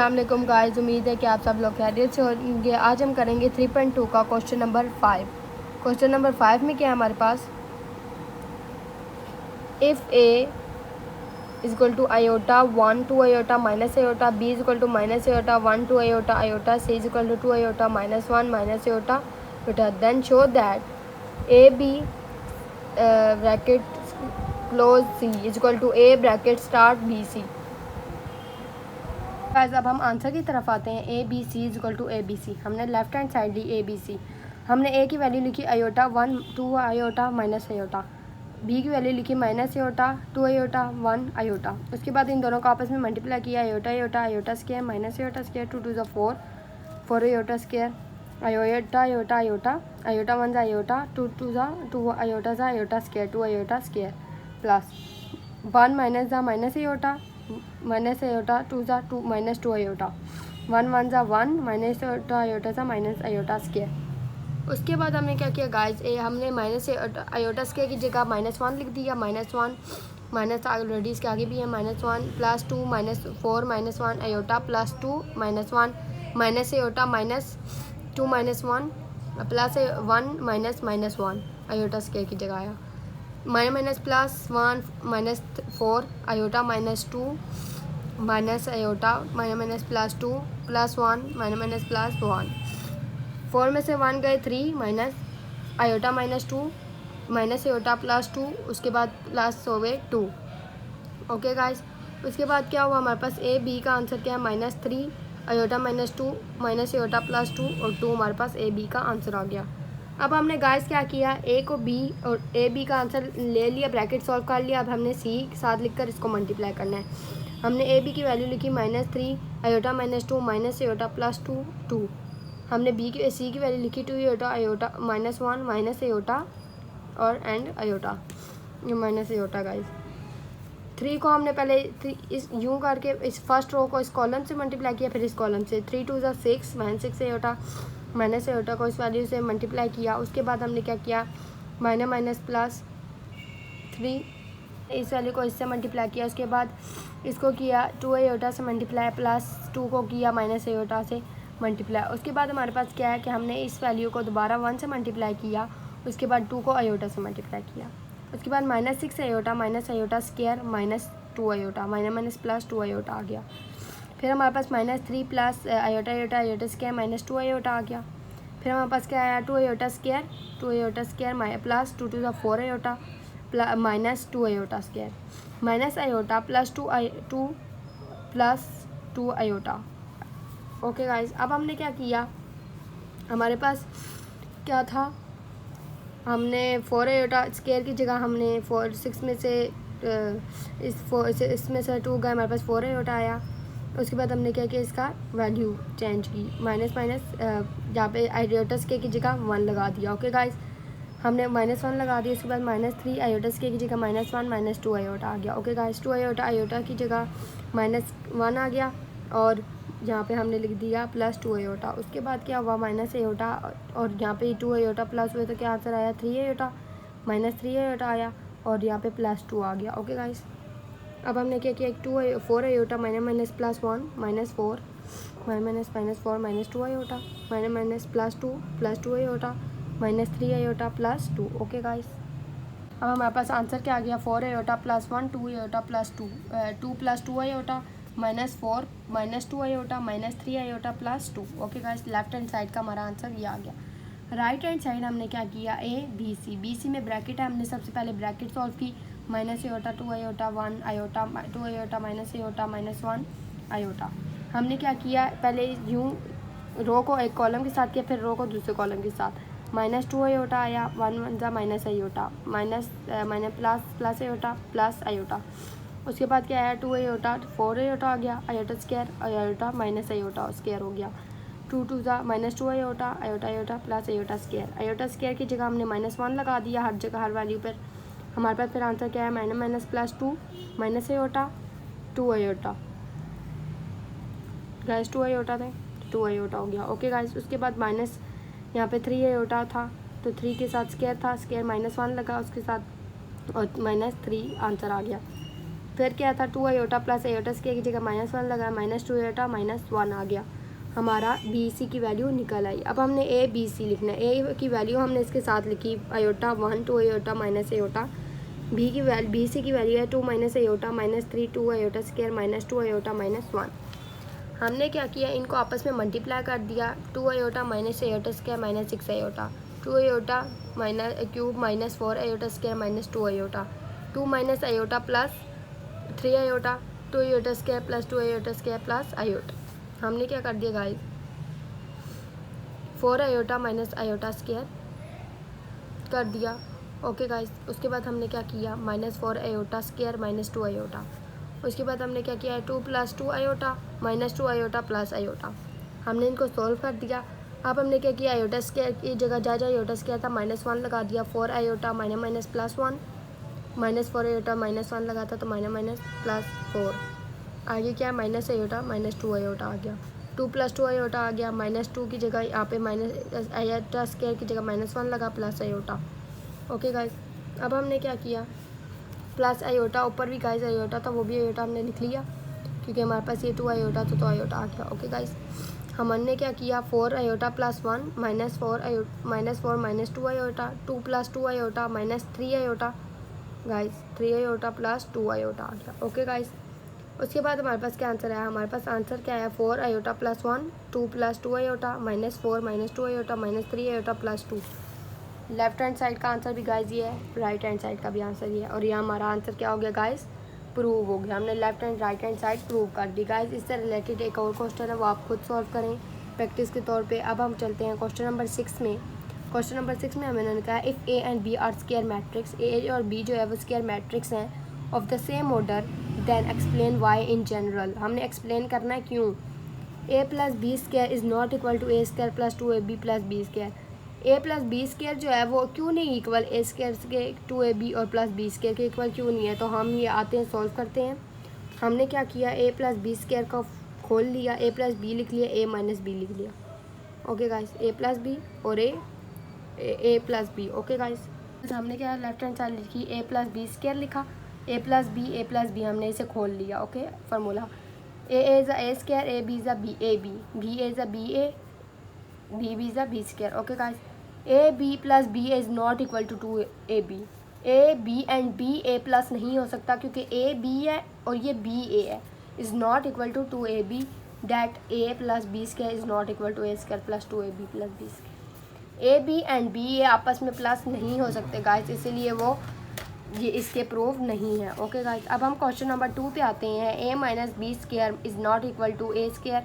अस्सलामुअलैकुम गाइस, उम्मीद है कि आप सब लोग खैरियत से होंगे। आज हम करेंगे 3.2 का क्वेश्चन नंबर 5। क्वेश्चन नंबर 5 में क्या है हमारे पास, if A is equal to iota 1 2 iota minus iota, B is equal to minus iota 1 2 iota iota, C is equal to 2 iota minus 1 minus iota iota, then show that A B bracket close C is equal to A bracket start B C. Guys अब हम answer की तरफ आते हैं। A B C is equal to A B C. हमने left hand side ली A B C. हमने A की वैल्यू लिखी iota 1 2 iota minus iota, B की वैल्यू लिखी माइनस आयोटा 2 आयोटा 1 आयोटा। उसके बाद इन दोनों को आपस में मल्टीप्लाई किया, iota iota iota square minus iota square 2 2 4 4 iota square iota iota iota iota 1 iota 2 2 2 iota iota square 2 iota square plus 1 minus iota minus iota 2 2 minus 2 iota 1 1 1 minus iota minus iota square. उसके बाद हमने क्या किया guys, हमने minus iota square की जगह -1 लिख दिया। -1 माइनस ऑलरेडी इसके आगे भी है -1 plus 2 -4 -1 iota plus 2 -1 minus iota -2 -1 plus 1 -1 iota square की जगह आया। Minus plus 1 -4 iota -2 minus iota minus plus 2 plus 1 minus plus 1, 4 में से 1 गए 3 minus iota -2 minus iota plus 2, उसके बाद प्लस हो गए 2। ओके गाइस, उसके बाद क्या हुआ हमारे पास, ए बी का आंसर क्या है -3 आयोटा -2 माइनस आयोटा प्लस 2 और 2 हमारे पास ए बी का आंसर आ गया। अब हमने गाइस क्या किया, ए को बी और ए बी का आंसर ले लिया, ब्रैकेट सॉल्व कर लिया। अब हमने सी के साथ लिखकर इसको मल्टीप्लाई करना है। हमने ए बी की वैल्यू लिखी -3 आयोटा -2 माइनस आयोटा प्लस 2 2। हमने सी की वैल्यू लिखी 2 आयोटा -1 माइनस आयोटा और and iota minus iota. Guys 3 को हमने पहले इस यूँ करके इस फर्स्ट रो को इस कॉलम से मल्टीप्लाई किया, फिर इस कॉलम से 3 2 6 -6 आयोटा माइनस आयोटा को इस वैल्यू से मल्टीप्लाई किया। उसके बाद हमने क्या किया, माइनस प्लस 3 इस वैल्यू को इससे मल्टीप्लाई किया। उसके बाद इसको किया 2 आयोटा से मल्टीप्लाई प्लस 2 को किया माइनस आयोटा से मल्टीप्लाई। उसके बाद हमारे पास क्या है कि हमने इस वैल्यू को दोबारा 1 से मल्टीप्लाई किया, उसके बाद 2 को आयोटा से मल्टीप्लाई किया। उसके बाद -6 iota minus iota square -2 iota minus plus 2 iota आ गया। फिर हमारे पास -3 plus iota iota iota square -2 iota आ गया। फिर हमारे पास क्या आया, 2 iota square plus 2 2 4 iota minus 2 iota square minus iota plus 2 iota. Okay guys, अब हमने क्या किया, हमारे पास क्या था, हमने 4 आयोटा स्क्वायर की जगह हमने 6 में से इसमें से 2 गए, हमारे पास 4 आयोटा आया। उसके बाद हमने क्या किया, इसका वैल्यू चेंज की, माइनस जहाँ पे आयोटा स्क्वायर की जगह 1 लगा दिया। ओके गाइस, हमने -1 लगा दिया। उसके बाद -3 आयोटा स्क्वायर की जगह -1 -2 आयोटा आ गया। ओके गाइस, 2 आयोटा की जगह -1 आ गया और यहाँ पे हमने लिख दिया +2 आयोटा। उसके बाद क्या हुआ, माइनस आयोटा और यहाँ पे 2 आयोटा प्लस हुए तो क्या आंसर आया, 3 आयोटा -3 आयोटा आया और यहाँ पे +2 आ गया। ओके गाइस, अब हमने क्या किया, 4 iota minus plus 1 -4 -4 -2 iota minus +2 iota -3 iota +2। Okay guys, अब हमारे पास आंसर क्या आ गया, 4 iota +1 2 iota +2 2 + 2 iota -4 -2 iota -3 iota +2। Okay guys, left hand side का हमारा आंसर ये आ गया। राइट हैंड साइड हमने क्या किया, ए बी सी में ब्रैकेट है, हमने सबसे पहले ब्रैकेट सॉल्व की, -2 आयोटा 1 आयोटा 2 आयोटा -1 आयोटा। हमने क्या किया, पहले यूँ रो को एक कॉलम के साथ किया, फिर रो को दूसरे कॉलम के साथ, -2 आयोटा आया 1 1 minus iota minus plus iota plus iota. उसके बाद क्या आया, 2 आयोटा 4 आयोटा आ गया, iota square iota minus iota square हो गया, 2 2 -2 iota iota plus iota square की जगह हमने -1 लगा दिया हर जगह हर वैल्यू पर। हमारे पास फिर आंसर क्या है, minus plus 2 minus iota 2 iota. Guys 2 iota थे, 2 आयोटा हो गया। ओके गाइस, उसके बाद माइनस यहाँ पे 3 आयोटा था तो 3 के साथ स्क्वायर था, स्क्वायर -1 लगा उसके साथ और -3 आंसर आ गया। फिर क्या था 2 आयोटा प्लस आयोटा स्क्वायर की जगह -1 लगाया, -2 आयोटा -1 आ गया, हमारा बी सी की वैल्यू निकल आई। अब हमने ए बी सी लिखना है। ए की वैल्यू हमने इसके साथ लिखी iota 1 2 iota minus iota, B C की वैल्यू है 2 minus iota -3 2 iota square -2 iota -1। हमने क्या किया, इनको आपस में मल्टीप्लाई कर दिया, 2 iota minus iota square -6 iota, 2 iota cube -4 iota square -2 iota, 2 minus iota plus 3 iota, 2 iota square plus 2 iota square plus iota. हमने क्या कर दिया guys, 4 iota minus iota square कर दिया। ओके गाइस, उसके बाद हमने क्या किया, -4 आयोटा स्क्वायर -2 आयोटा। उसके बाद हमने क्या किया है, 2 + 2 आयोटा -2 आयोटा प्लस आयोटा। हमने इनको सॉल्व कर दिया। अब हमने क्या किया, आयोटा स्क्वायर की जगह जहाँ आयोटा स्क्वायर था -1 लगा दिया, 4 आयोटा माइनस प्लस 1, -4 आयोटा -1 लगा था तो माइनस प्लस 4, आगे क्या माइनस आयोटा -2 आयोटा आ गया, 2 + 2 आयोटा आ गया, -2 की जगह यहाँ पे माइनस आयोटा स्क्वायर की जगह -1 लगा प्लस आयोटा। ओके गाइस, अब हमने क्या किया, प्लस आयोटा ऊपर भी गाइस आयोटा था, वो भी आयोटा हमने लिख लिया क्योंकि हमारे पास ये 2 आयोटा था तो आयोटा आ गया। ओके गाइस, हमने क्या किया, 4 iota plus 1 -4 -2 iota, 2 + 2 iota -3 iota guys, 3 iota plus 2 iota आ गया। ओके गाइस, उसके बाद हमारे पास क्या आंसर आया, हमारे पास आंसर क्या आया, 4 iota plus 1 2 + 2 iota -4 -2 iota -3 iota plus 2। Left hand side का आंसर भी गाइस ये है, राइट हैंड साइड का भी आंसर ये है, और ये हमारा आंसर क्या हो गया गाइस, प्रूव हो गया। हमने left hand right hand side prove कर दी गाइस। इससे रिलेटेड एक और क्वेश्चन है, वो आप खुद सॉल्व करें प्रैक्टिस के तौर पे। अब हम चलते हैं क्वेश्चन नंबर 6 में। क्वेश्चन नंबर 6 में हमें कहा if A and B are square matrix, A और बी जो है वो स्क्वायर मैट्रिक्स हैं of the same order, then explain why in general. हमने एक्सप्लेन करना है क्यों। A plus B square is not equal to A square plus 2ab plus B square. A plus B square जो है वो क्यों नहीं इक्वल ए स्क्वायर के 2ab और प्लस बी स्क्वायर के इक्वल क्यों नहीं है। तो हम ये आते हैं सॉल्व करते हैं। हमने क्या किया, ए प्लस बी स्क्वायर का खोल लिया, ए प्लस बी लिख लिया, ए माइनस बी लिख लिया। ओके गाइस, ए प्लस बी और ए प्लस बी। ओके गाइस, हमने क्या लेफ्ट हैंड साइड लिखी, ए प्लस बी स्क्वायर लिखा, ए प्लस बी हमने इसे खोल लिया। Okay, formula A is A square, A B is a B, A B is a B A, B is a B square. Okay guys, A B plus B is not equal to 2ab। A B and B A plus नहीं हो सकता क्योंकि A B है और ये B A है। Is not equal to 2ab, that A plus B square is not equal to A square plus 2ab plus B square. A B and B A आपस में प्लस नहीं हो सकते guys, इसीलिए वो ये इसके प्रूफ नहीं है। ओके गाइस, अब हम क्वेश्चन नंबर 2 पे आते हैं। A minus B square is not equal to A square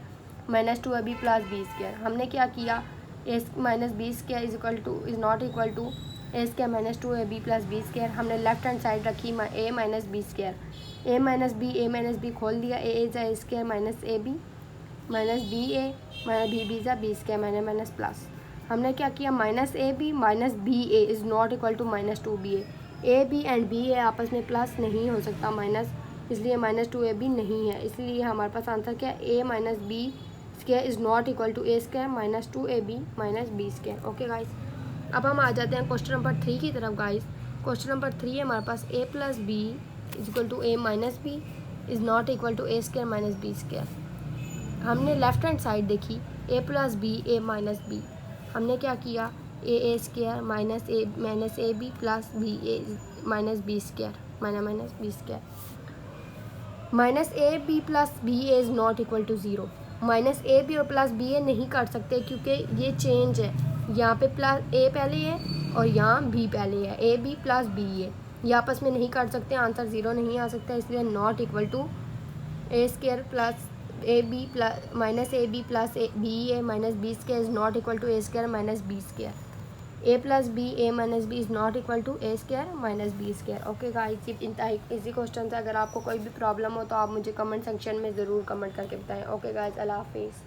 minus 2ab plus B square. हमने क्या किया, A minus B square is not equal to A square minus 2ab plus B square. हमने left hand side रखी A minus B square, A minus B खोल दिया, A is A square minus A B minus B A minus B is a B square minus plus. हमने क्या किया, minus A B minus B A is not equal to minus 2ba। A B and B A आपस में plus नहीं हो सकता minus, इसलिए minus 2ab नहीं है। इसलिए हमारे पास आंसर क्या है, A minus B square is not equal to A square minus 2ab minus B square. Okay guys, अब हम आ जाते हैं क्वेश्चन नंबर 3 की तरफ गाइस। क्वेश्चन नंबर 3 है हमारे पास, A plus B is equal to A minus B is not equal to A square minus B square. हमने लेफ्ट हैंड साइड देखी, A plus B A minus B. हमने क्या किया, A square minus A B plus B A minus B square minus B square. Minus A B plus B A is not equal to 0। Minus A B और plus B A नहीं कर सकते क्योंकि ये change है, यहाँ पे plus ए पहले है और यहाँ बी पहले है, ए बी प्लस बी ए ये आपस में नहीं कर सकते, आंसर 0 नहीं आ सकता। इसलिए not equal to A square plus A B plus minus A B plus B A minus B square is not equal to A square minus B square. A plus B A minus B is not equal to A square minus B square. Okay guys, इसी question से अगर आपको कोई भी problem हो तो आप मुझे कमेंट सेक्शन में ज़रूर कमेंट करके बताएं। ओके गाइस, अल्लाह हाफिज़।